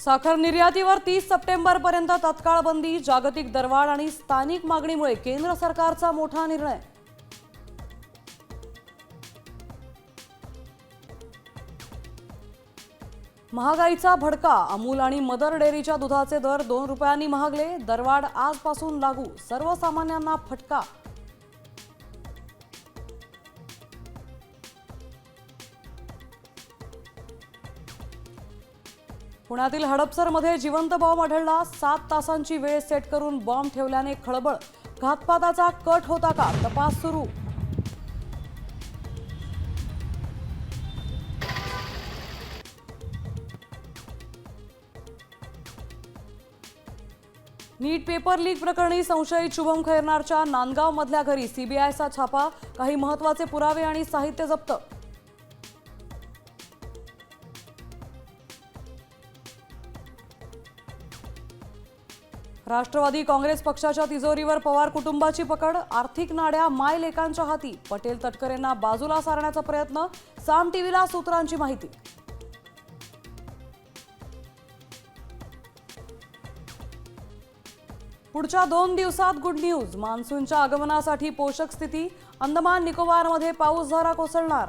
साखर निर्यातीवर 30 सप्टेंबरपर्यंत तत्काळ बंदी. जागतिक दरवाढ आणि स्थानिक मागणीमुळे केंद्र सरकारचा मोठा निर्णय. महागाईचा भडका. अमूल आणि मदर डेअरीच्या दुधाचे दर 2 रुपयांनी महागले. दरवाढ आजपासून लागू. सर्वसामान्यांना फटका. पुण्यातील हडपसरमध्ये जिवंत बॉम्ब आढळला. 7 तासांची वेळ सेट करून बॉम्ब ठेवल्याने खळबळ. घातपाताचा कट होता का? तपास सुरू. नीट पेपर लीक प्रकरणी संशयित शुभम खैरनारच्या नांदगाव मधल्या घरी सीबीआयचा छापा. काही महत्त्वाचे पुरावे आणि साहित्य जप्त. राष्ट्रवादी काँग्रेस पक्षाच्या तिजोरीवर पवार कुटुंबाची पकड. आर्थिक नाड्या मायलेकांच्या हाती. पटेल तटकरेंना बाजूला सारण्याचा प्रयत्न. साम टीव्हीला सूत्रांची माहिती. पुढच्या 2 दिवसात गुड न्यूज. मान्सूनच्या आगमनासाठी पोषक स्थिती. अंदमान निकोबारमध्ये पाऊसधारा कोसळणार.